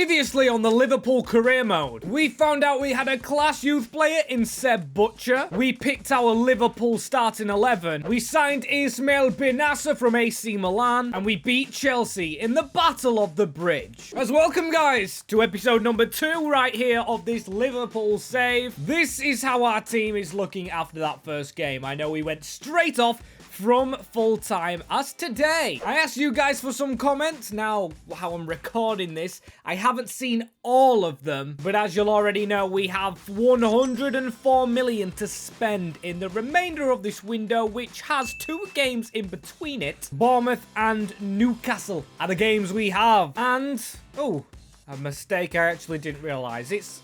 Previously on the Liverpool career mode, we found out we had a class youth player in Seb Butcher. We picked our Liverpool starting 11. We signed Ismail Benassa from AC Milan. And we beat Chelsea in the Battle of the Bridge. As welcome, guys, to episode number 2 right here of this Liverpool save. This is how our team is looking after that first game. I know we went straight off from full time as today. I asked you guys for some comments. Now, how I'm recording this, I haven't seen all of them, but as you'll already know, we have 104 million to spend in the remainder of this window, which has 2 games in between it. Bournemouth and Newcastle are the games we have. And, oh, a mistake I actually didn't realize. It's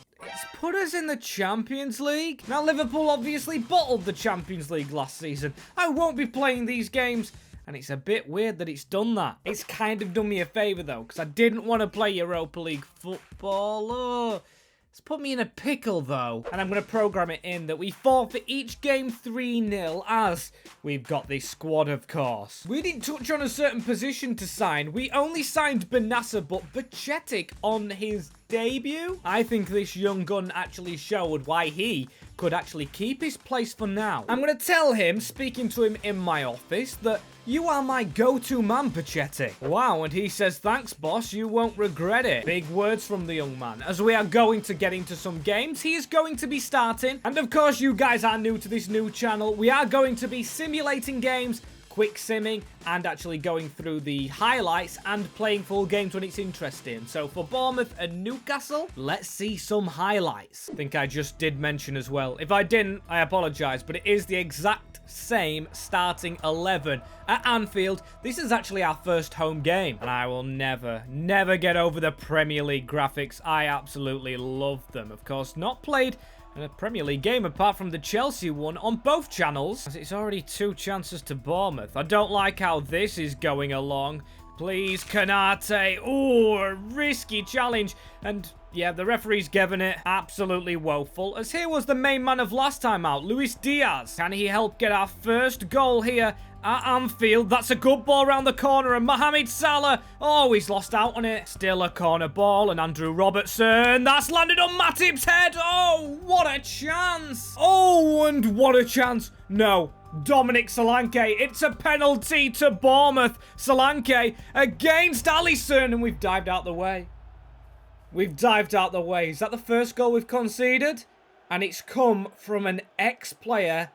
put us in the Champions League. Now, Liverpool obviously bottled the Champions League last season. I won't be playing these games, and it's a bit weird that it's done that. It's kind of done me a favour, though, because I didn't want to play Europa League football. Oh, it's put me in a pickle, though. And I'm going to program it in that we forfeit each game 3-0 as we've got this squad, of course. We didn't touch on a certain position to sign. We only signed Benassa, but Bacetic on his debut. I think this young gun actually showed why he could actually keep his place for now. I'm going to tell him, speaking to him in my office, that you are my go-to man, Bacetic. Wow, and he says, thanks, boss, you won't regret it. Big words from the young man. As we are going to get into some games, he is going to be starting. And of course, you guys are new to this new channel. We are going to be simulating games, quick simming, and actually going through the highlights and playing full games when it's interesting. So for Bournemouth and Newcastle, let's see some highlights. I think I just did mention as well. If I didn't, I apologize, but it is the exact same starting 11 at Anfield. This is actually our first home game, and I will never get over the Premier League graphics. I absolutely love them. Of course, not played in a Premier League game apart from the Chelsea one on both channels, as it's already 2 chances to Bournemouth. I don't like how this is going along. Please, Kanate. Ooh, a risky challenge. And yeah, the referee's given it absolutely woeful, as here was the main man of last time out, Luis Diaz. Can he help get our first goal here at Anfield? That's a good ball around the corner, and Mohamed Salah, oh, he's lost out on it. Still a corner ball, and Andrew Robertson, that's landed on Matip's head. Oh, what a chance. Oh, and what a chance. No, Dominic Solanke, it's a penalty to Bournemouth. Solanke against Alisson, and we've dived out the way. We've dived out the way. Is that the first goal we've conceded? And it's come from an ex-player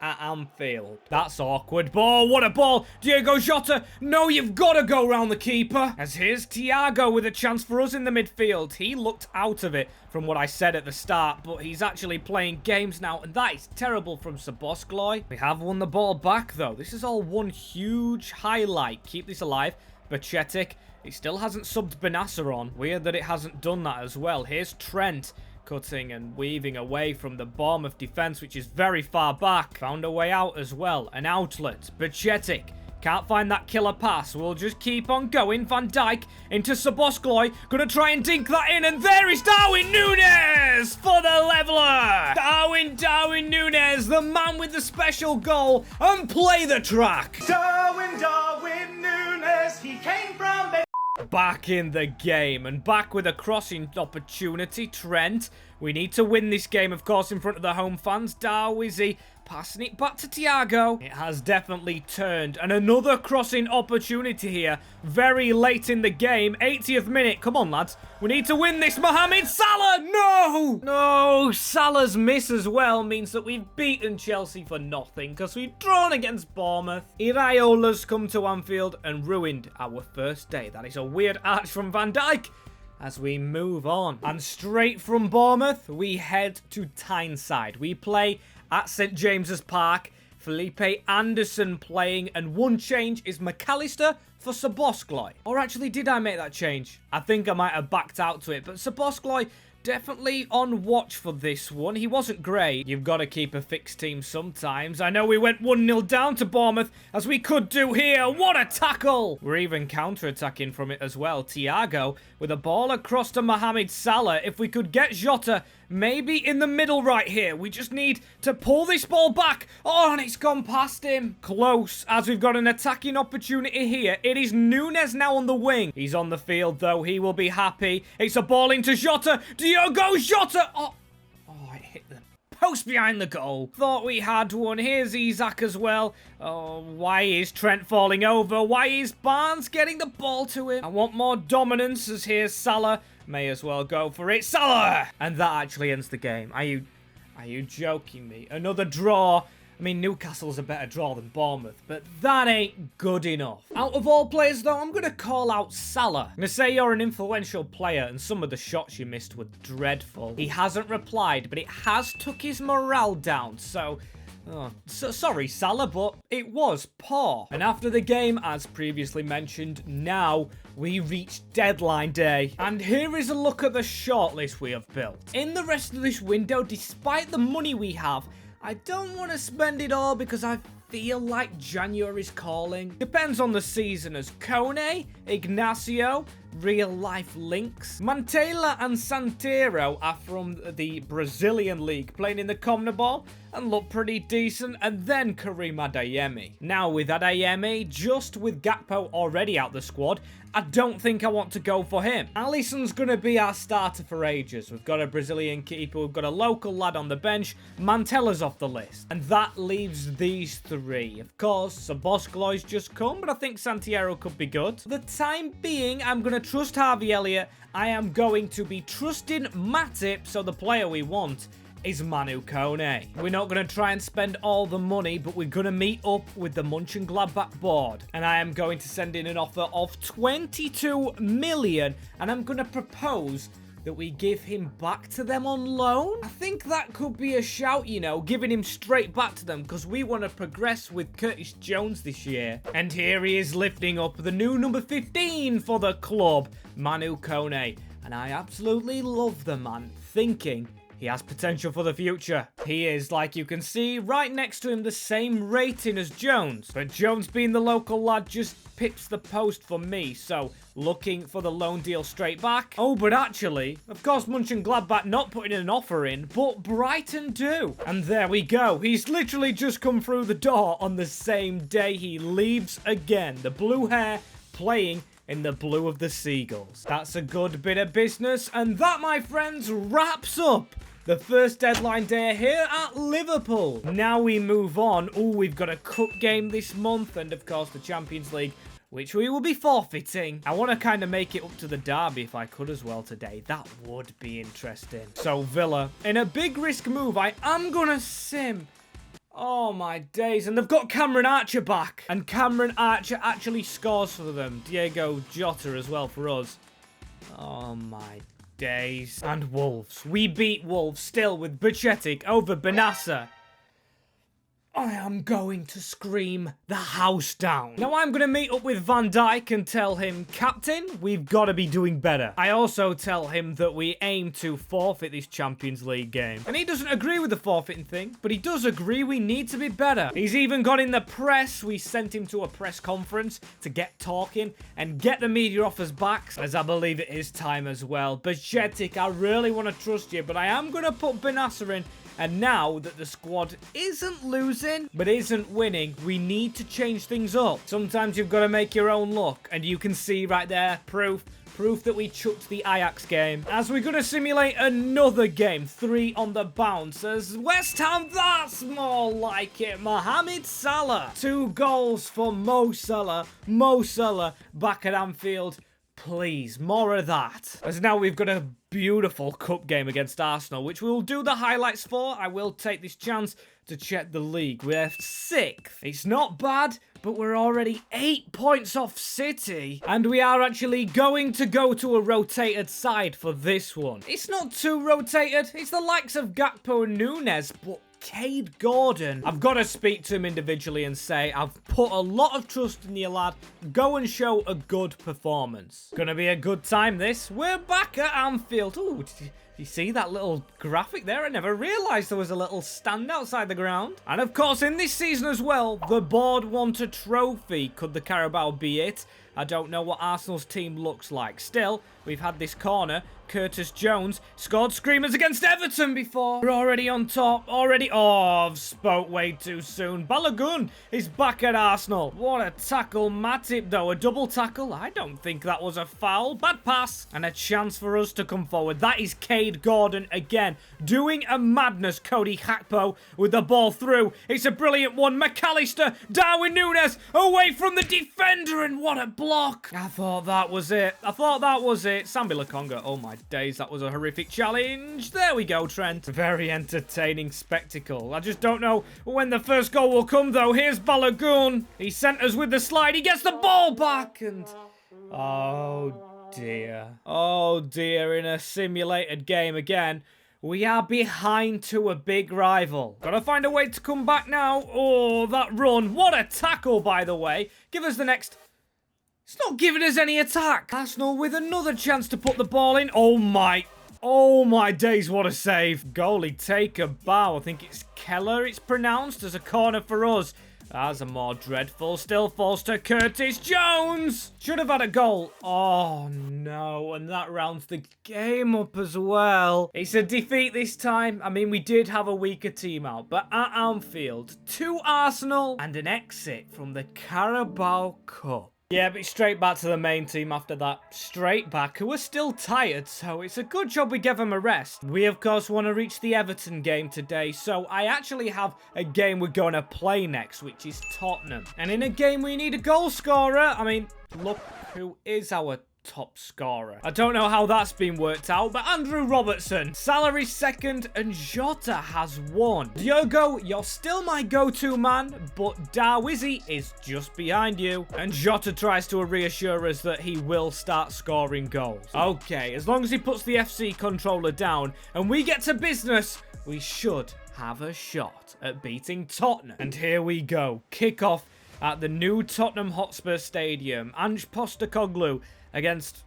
at Anfield. That's awkward. Ball, what a ball. Diogo JOTA. No, you've got to go round the keeper. As here's DIOGO with a chance for us in the midfield. He looked out of it from what I said at the start, but he's actually playing games now, and that is terrible from Szoboszlai. We have won the ball back, though. This is all one huge highlight. Keep this alive. Bacetic. He still hasn't subbed Benassa on. Weird that it hasn't done that as well. Here's Trent cutting and weaving away from the Bournemouth defence, which is very far back. Found a way out as well. An outlet. Bacetic. Can't find that killer pass. We'll just keep on going. Van Dijk into Szoboszlai. Gonna try and dink that in. And there is Darwin Nunez for the leveller. Darwin Nunez, the man with the special goal. And play the track. Darwin Nunez, he came from... Back in the game, and back with a crossing opportunity. Trent, we need to win this game, of course, in front of the home fans. Darwizi passing it back to Thiago. It has definitely turned, and another crossing opportunity here very late in the game. 80th minute. Come on, lads, we need to win this. Mohamed Salah. No, Salah's miss as well means that we've beaten Chelsea for nothing, because we've drawn against Bournemouth. Iraola's come to Anfield and ruined our first day. That is a weird arch from Van Dijk. As we move on, and straight from Bournemouth, we head to Tyneside. We play at St James's Park. Felipe Anderson playing, and one change is McAllister for Szoboszlai. Or actually, did I make that change? I think I might have backed out to it, but Szoboszlai definitely on watch for this one. He wasn't great. You've got to keep a fixed team sometimes. I know we went 1-0 down to Bournemouth, as we could do here. What a tackle! We're even counter-attacking from it as well. Thiago with a ball across to Mohamed Salah. If we could get JOTA maybe in the middle right here. We just need to pull this ball back. Oh, and it's gone past him. Close, as we've got an attacking opportunity here. It is Nunez now on the wing. He's on the field, though. He will be happy. It's a ball into JOTA. DIOGO, JOTA. Oh, it hit the post behind the goal. Thought we had one. Here's Isaac as well. Oh, why is Trent falling over? Why is Barnes getting the ball to him? I want more dominance, as here's Salah. May as well go for it. Salah! And that actually ends the game. Are you joking me? Another draw. I mean, Newcastle's a better draw than Bournemouth, but that ain't good enough. Out of all players, though, I'm going to call out Salah. I'm going to say you're an influential player, and some of the shots you missed were dreadful. He hasn't replied, but it has took his morale down, so... Oh, sorry, Salah, but it was poor. And after the game, as previously mentioned, now we reach deadline day. And here is a look at the shortlist we have built. In the rest of this window, despite the money we have, I don't want to spend it all because I feel like January's calling. Depends on the season, as Kone, Ignacio, real life links. Mantela and Santero are from the Brazilian league, playing in the CONMEBOL and look pretty decent. And then Karim Adeyemi. Now with Adeyemi, just with Gakpo already out the squad, I don't think I want to go for him. Alisson's going to be our starter for ages. We've got a Brazilian keeper, we've got a local lad on the bench, Mantela's off the list. And that leaves these three. Of course, Saboscloy's just come, but I think Santiago could be good. For the time being, I'm going to trust Harvey Elliott. I am going to be trusting Matip, so the player we want is Manu Kone. We're not going to try and spend all the money, but we're going to meet up with the Mönchengladbach board. And I am going to send in an offer of 22 million. And I'm going to propose that we give him back to them on loan. I think that could be a shout, you know, giving him straight back to them, because we want to progress with Curtis Jones this year. And here he is lifting up the new number 15 for the club, Manu Kone. And I absolutely love the man, thinking he has potential for the future. He is, like you can see, right next to him, the same rating as Jones. But Jones, being the local lad, just pips the post for me. So, looking for the loan deal straight back. Oh, but actually, of course, Mönchengladbach not putting an offer in, but Brighton do. And there we go. He's literally just come through the door on the same day he leaves again. The blue hair playing in the blue of the Seagulls. That's a good bit of business. And that, my friends, wraps up the first deadline day here at Liverpool. Now we move on. Oh, we've got a cup game this month, and of course the Champions League, which we will be forfeiting. I want to kind of make it up to the derby if I could as well today. That would be interesting. So Villa, in a big risk move, I am gonna sim. Oh my days. And they've got Cameron Archer back, and Cameron Archer actually scores for them. Diego Jota as well for us. Oh my days. And Wolves. We beat Wolves still with Bajcetic over Benassa. I am going to scream the house down. Now I'm going to meet up with Van Dijk and tell him, Captain, we've got to be doing better. I also tell him that we aim to forfeit this Champions League game. And he doesn't agree with the forfeiting thing, but he does agree we need to be better. He's even got in the press. We sent him to a press conference to get talking and get the media off his backs, as I believe it is time as well. Bajcetic, I really want to trust you, but I am going to put Benassa in. And now that the squad isn't losing, but isn't winning, we need to change things up. Sometimes you've got to make your own luck. And you can see right there, proof that we chucked the Ajax game. As we're going to simulate another game, 3 on the bounce. As West Ham, that's more like it. Mohamed Salah. 2 goals for Mo Salah. Mo Salah back at Anfield. Please, more of that. As now we've got a beautiful cup game against Arsenal, which we'll do the highlights for. I will take this chance to check the league. We're 6th. It's not bad, but we're already 8 points off City. And we are actually going to go to a rotated side for this one. It's not too rotated. It's the likes of Gakpo and Nunez, but Cade Gordon, I've got to speak to him individually and say, I've put a lot of trust in you, lad. Go and show a good performance. Gonna be a good time, this. We're back at Anfield. Ooh, You see that little graphic there? I never realised there was a little stand outside the ground. And of course, in this season as well, the board want a trophy. Could the Carabao be it? I don't know what Arsenal's team looks like. Still, we've had this corner. Curtis Jones scored screamers against Everton before. We're already on top. Already. Oh, I've spoke way too soon. Balogun is back at Arsenal. What a tackle. Matip, though. A double tackle. I don't think that was a foul. Bad pass. And a chance for us to come forward. That is Cade Gordon again. Doing a madness. Cody Gakpo with the ball through. It's a brilliant one. McAllister. Darwin Nunez away from the defender. And what a block. I thought that was it. I thought that was it. Sambi Lokonga. Oh my days, that was a horrific challenge. There we go, Trent. Very entertaining spectacle. I just don't know when the first goal will come, though. Here's Balogun. He sent us with the slide. He gets the ball back, and oh dear. Oh dear, in a simulated game again. We are behind to a big rival. Gotta find a way to come back now. Oh, that run. What a tackle, by the way. Give us the next... It's not giving us any attack. Arsenal with another chance to put the ball in. Oh my days, what a save. Goalie take a bow. I think it's Keller it's pronounced as a corner for us. That's a more dreadful. Still falls to Curtis Jones. Should have had a goal. Oh no, and that rounds the game up as well. It's a defeat this time. I mean, we did have a weaker team out, but at Anfield, 2 Arsenal and an exit from the Carabao Cup. Yeah, but straight back to the main team after that. Straight back, who are still tired, so it's a good job we gave them a rest. We, of course, want to reach the Everton game today, so I actually have a game we're going to play next, which is Tottenham. And in a game we need a goal scorer. I mean, look who is our top scorer. I don't know how that's been worked out, but Andrew Robertson. Salah is second and Jota has 1. Diogo, you're still my go-to man, but Darwizi is just behind you. And Jota tries to reassure us that he will start scoring goals. Okay, as long as he puts the FC controller down and we get to business, we should have a shot at beating Tottenham. And here we go. Kickoff at the new Tottenham Hotspur Stadium. Ange Postecoglou against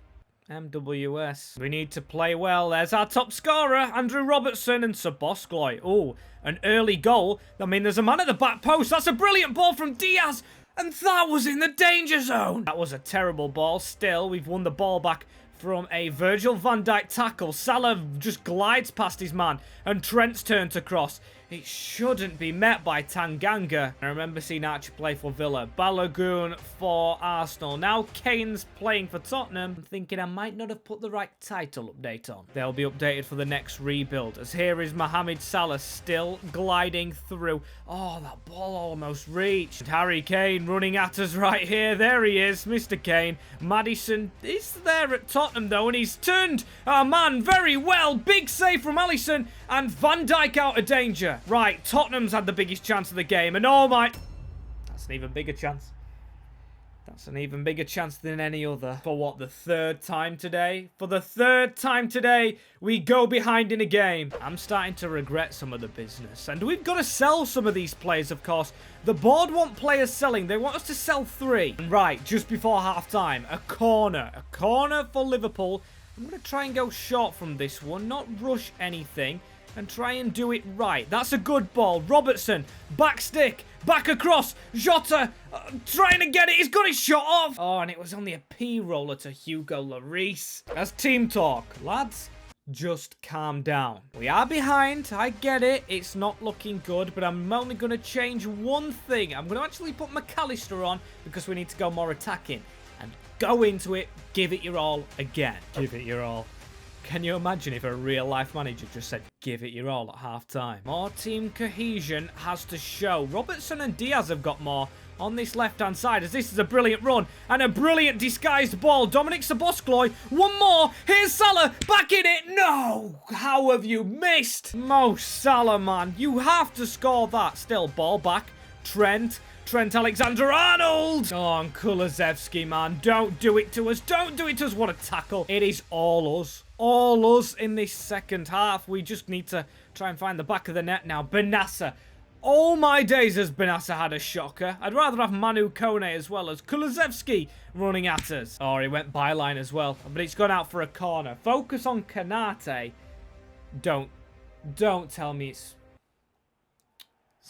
MWS. We need to play well. There's our top scorer, Andrew Robertson and Szoboszlai. Oh, an early goal. I mean, there's a man at the back post. That's a brilliant ball from Diaz. And that was in the danger zone. That was a terrible ball. Still, we've won the ball back from a Virgil van Dijk tackle. Salah just glides past his man. And Trent's turn to cross. It shouldn't be met by Tanganga. I remember seeing Archie play for Villa. Balogun for Arsenal. Now Kane's playing for Tottenham. I'm thinking I might not have put the right title update on. They'll be updated for the next rebuild. As here is Mohamed Salah still gliding through. Oh, that ball almost reached. Harry Kane running at us right here. There he is, Mr. Kane. Maddison is there at Tottenham though, and he's turned our man very well. Big save from Alisson, and Van Dijk out of danger. Right, Tottenham's had the biggest chance of the game, and oh my... That's an even bigger chance. That's an even bigger chance than any other. For what, the 3rd time today? For the 3rd time today, we go behind in a game. I'm starting to regret some of the business. And we've got to sell some of these players, of course. The board want players selling. They want us to sell 3. And right, just before half-time, a corner. A corner for Liverpool. I'm going to try and go short from this one, not rush anything. And try and do it right. That's a good ball. Robertson, back stick, back across. Jota, trying to get it. He's got his shot off. Oh, and it was only a P-roller to Hugo Lloris. That's team talk. Lads, just calm down. We are behind. I get it. It's not looking good, but I'm only going to change one thing. I'm going to actually put McAllister on because we need to go more attacking. And go into it. Give it your all again. Give it your all. Can you imagine if a real-life manager just said, give it your all at half-time? More team cohesion has to show. Robertson and Diaz have got more on this left-hand side, as this is a brilliant run and a brilliant disguised ball. Dominic Szoboszlai, one more. Here's Salah, back in it. No! How have you missed? Mo Salah, man. You have to score that. Still, ball back. Trent Alexander-Arnold. Oh, and Kulusevski, man. Don't do it to us. Don't do it to us. What a tackle. It is all us. All us in this second half. We just need to try and find the back of the net now. Benassa. Oh my days, has Benassa had a shocker. I'd rather have Manu Kone as well as Kulusevski running at us. Oh, he went byline as well. But it's gone out for a corner. Focus on Kanate. Don't tell me it's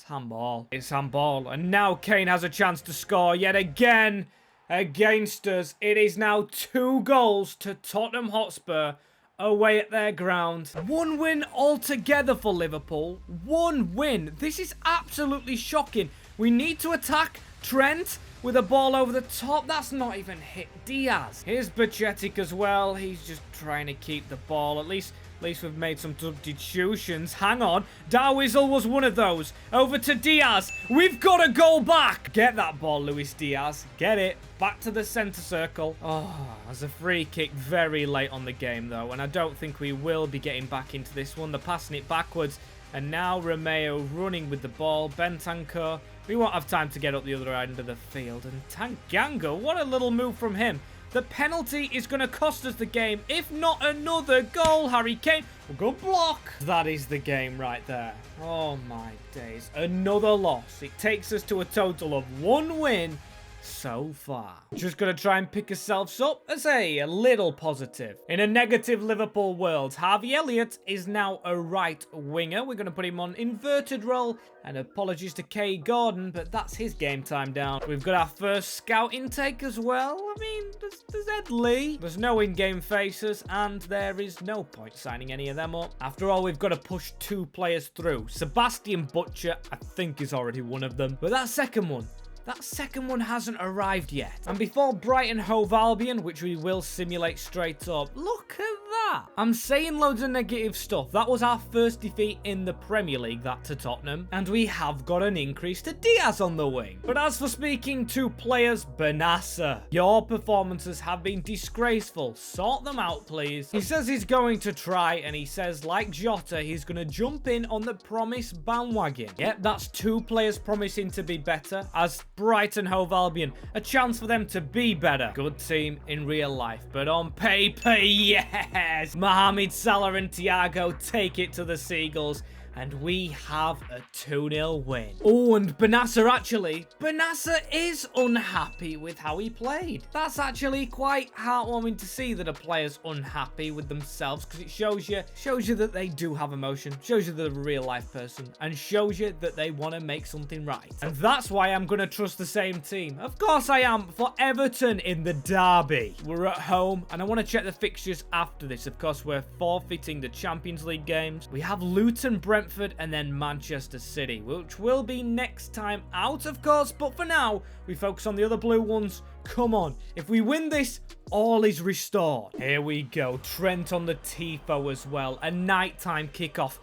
handball. It's handball. And now Kane has a chance to score yet again against us. It is now 2 goals to Tottenham Hotspur away at their ground. 1 win altogether for Liverpool. 1 win. This is absolutely shocking. We need to attack. Trent with a ball over the top. That's not even hit Diaz. Here's Bacetic as well. He's just trying to keep the ball. At least we've made some substitutions. Hang on. Darwizzle was one of those. Over to Diaz. We've got to go back. Get that ball, Luis Diaz. Get it. Back to the centre circle. Oh, there's a free kick very late on the game, though. And I don't think we will be getting back into this one. They're passing it backwards. And now Romeo running with the ball. Bentancur. We won't have time to get up the other end of the field. And Tanganga, what a little move from him. The penalty is going to cost us the game. If not another goal, Harry Kane will go block. That is the game right there. Oh my days. Another loss. It takes us to a total of 1 win so far. Just gonna try and pick ourselves up as a little positive. In a negative Liverpool world, Harvey Elliott is now a right winger. We're gonna put him on inverted role, and apologies to Kay Gordon, but that's his game time down. We've got our first scout intake as well. I mean, there's Ed Lee. There's no in-game faces, and there is no point signing any of them up. After all, we've got to push 2 players through. Sebastian Butcher, I think, is already one of them, but that second one hasn't arrived yet. And before Brighton Hove Albion, which we will simulate straight up, look at that. I'm saying loads of negative stuff. That was our first defeat in the Premier League, that to Tottenham. And we have got an increase to Diaz on the wing. But as for speaking to players, Benassa, your performances have been disgraceful. Sort them out, please. He says he's going to try, and he says, like Jota, he's going to jump in on the promise bandwagon. Yep, that's 2 players promising to be better, as Brighton Hove Albion, a chance for them to be better. Good team in real life, but on paper, yes! Mohamed Salah and Thiago take it to the Seagulls, and we have a 2-0 win. Oh, and Benassa is unhappy with how he played. That's actually quite heartwarming to see that a player's unhappy with themselves, because it shows you that they do have emotion, shows you they're a real life person, and shows you that they want to make something right. And that's why I'm going to trust the same team. Of course I am, for Everton in the derby. We're at home, and I want to check the fixtures after this. Of course, we're forfeiting the Champions League games. We have Luton, Brentford, and then Manchester City, which will be next time out, of course, but for now, we focus on the other blue ones. Come on, if we win this, all is restored. Here we go, Trent on the tifo as well, a nighttime kickoff.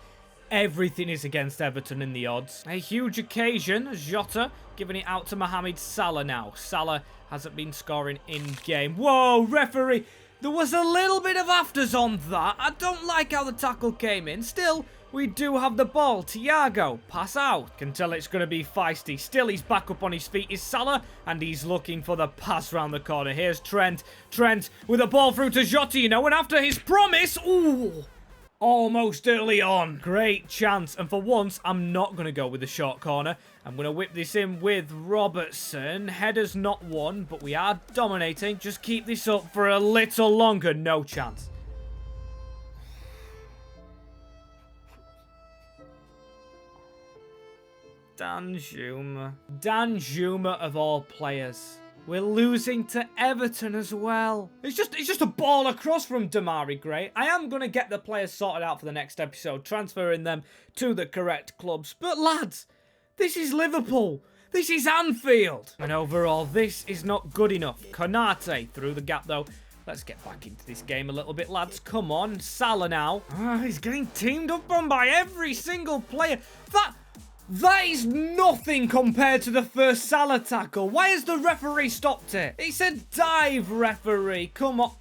Everything is against Everton in the odds. A huge occasion, Jota giving it out to Mohamed Salah now. Salah hasn't been scoring in-game. Whoa, referee! There was a little bit of afters on that. I don't like how the tackle came in. Still, we do have the ball. Thiago, pass out. Can tell it's going to be feisty. Still, he's back up on his feet. Is Salah, and he's looking for the pass round the corner. Here's Trent. Trent with a ball through to Jota, you know, and after his promise, ooh, almost early on. Great chance, and for once, I'm not going to go with the short corner. I'm going to whip this in with Robertson. Header's not won, but we are dominating. Just keep this up for a little longer. No chance. Danjuma. Danjuma of all players. We're losing to Everton as well. It's just a ball across from Damari Gray. I am going to get the players sorted out for the next episode, transferring them to the correct clubs. But lads, this is Liverpool. This is Anfield. And overall, this is not good enough. Konate through the gap though. Let's get back into this game a little bit, lads. Come on, Salah now. He's getting teamed up on by every single player. That is nothing compared to the first Salah tackle. Why has the referee stopped it? He said dive, referee. Come on.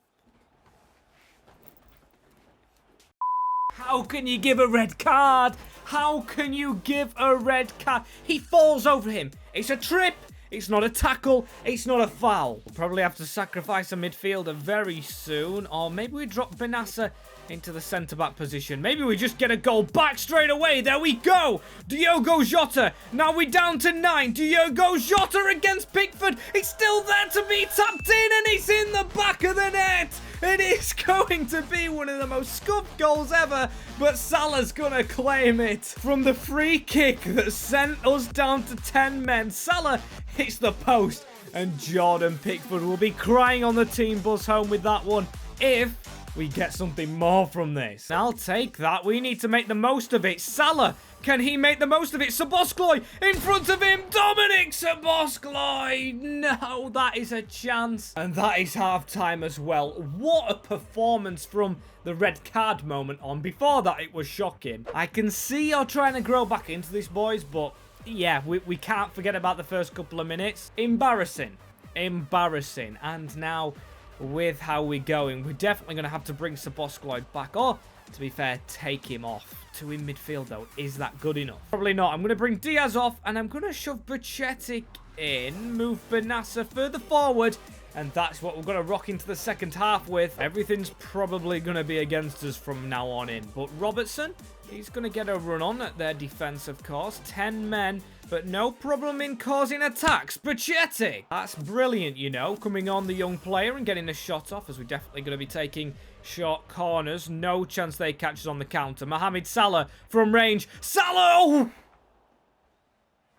How can you give a red card? How can you give a red card? He falls over him. It's a trip. It's not a tackle. It's not a foul. We'll probably have to sacrifice a midfielder very soon. Or maybe we drop Benassa into the centre-back position. Maybe we just get a goal back straight away. There we go. Diogo Jota. Now we're down to 9. Diogo Jota against Pickford. It's still there to be tapped in, and it's in the back of the net. It is going to be one of the most scuffed goals ever, but Salah's gonna claim it. From the free kick that sent us down to 10 men, Salah hits the post, and Jordan Pickford will be crying on the team bus home with that one if we get something more from this. I'll take that. We need to make the most of it. Salah, can he make the most of it? Szoboszlai in front of him. Dominic Szoboszlai. No, that is a chance. And that is half-time as well. What a performance from the red card moment on. Before that, it was shocking. I can see you're trying to grow back into this, boys, but yeah, we can't forget about the first couple of minutes. Embarrassing. Embarrassing. And now, with how we're going, we're definitely going to have to bring Szoboszlai back. Or, to be fair, take him off. Two in midfield, though. Is that good enough? Probably not. I'm going to bring Diaz off, and I'm going to shove Bajcetic in. Move Benassa further forward. And that's what we're going to rock into the second half with. Everything's probably going to be against us from now on in. But Robertson, he's going to get a run on at their defense, of course. 10 men, but no problem in causing attacks. Bajcetic, that's brilliant, you know. Coming on the young player and getting a shot off, as we're definitely going to be taking short corners. No chance they catch us on the counter. Mohamed Salah from range. Salah! Oh!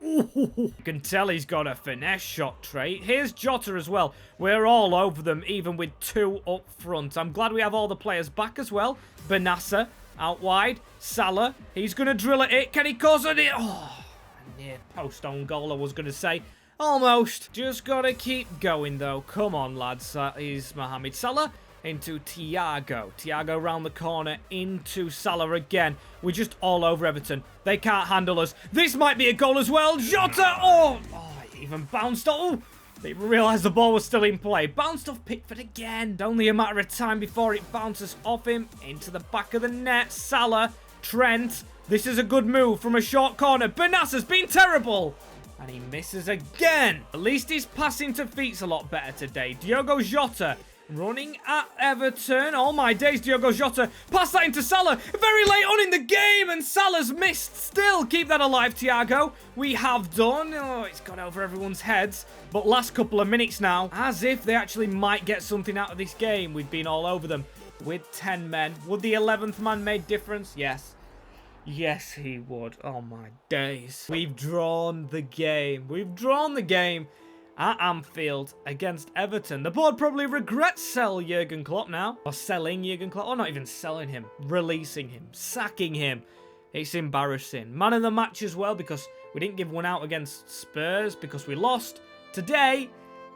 You can tell he's got a finesse shot trait. Here's Jota as well. We're all over them, even with two up front. I'm glad we have all the players back as well. Benassa out wide. Salah, he's going to drill at it. Can he cause it? Oh, near post on goal, I was going to say. Almost. Just got to keep going, though. Come on, lads. He's Mohamed Salah into Thiago. Thiago round the corner into Salah again. We're just all over Everton. They can't handle us. This might be a goal as well. Jota! Oh, it even bounced off. Oh, they realised the ball was still in play. Bounced off Pickford again. Only a matter of time before it bounces off him into the back of the net. Salah, Trent. This is a good move from a short corner. Benassa's been terrible. And he misses again. At least his passing to feet's a lot better today. Diogo Jota running at Everton. Oh my days, Diogo Jota. Pass that into Salah. Very late on in the game, and Salah's missed. Still, keep that alive, Thiago. We have done. Oh, it's gone over everyone's heads. But last couple of minutes now, as if they actually might get something out of this game. We've been all over them with 10 men. Would the 11th man make difference? Yes. Yes, he would. Oh my days. We've drawn the game. We've drawn the game at Anfield against Everton. The board probably regrets selling Jurgen Klopp now. Or selling Jurgen Klopp. Or not even selling him. Releasing him. Sacking him. It's embarrassing. Man of the match as well, because we didn't give one out against Spurs because we lost. Today,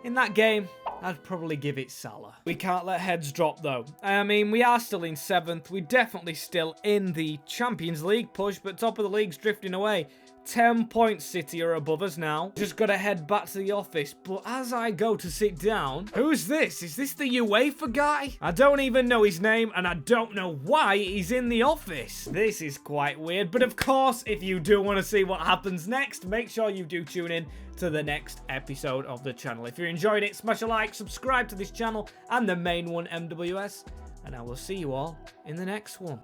in that game, I'd probably give it Salah. We can't let heads drop, though. I mean, we are still in 7th. We're definitely still in the Champions League push, but top of the league's drifting away. 10 points City are above us now. Just got to head back to the office. But as I go to sit down, who's this? Is this the UEFA guy? I don't even know his name, and I don't know why he's in the office. This is quite weird. But of course, if you do want to see what happens next, make sure you do tune in to the next episode of the channel. If you're enjoying it, smash a like, subscribe to this channel and the main one, MWS. And I will see you all in the next one.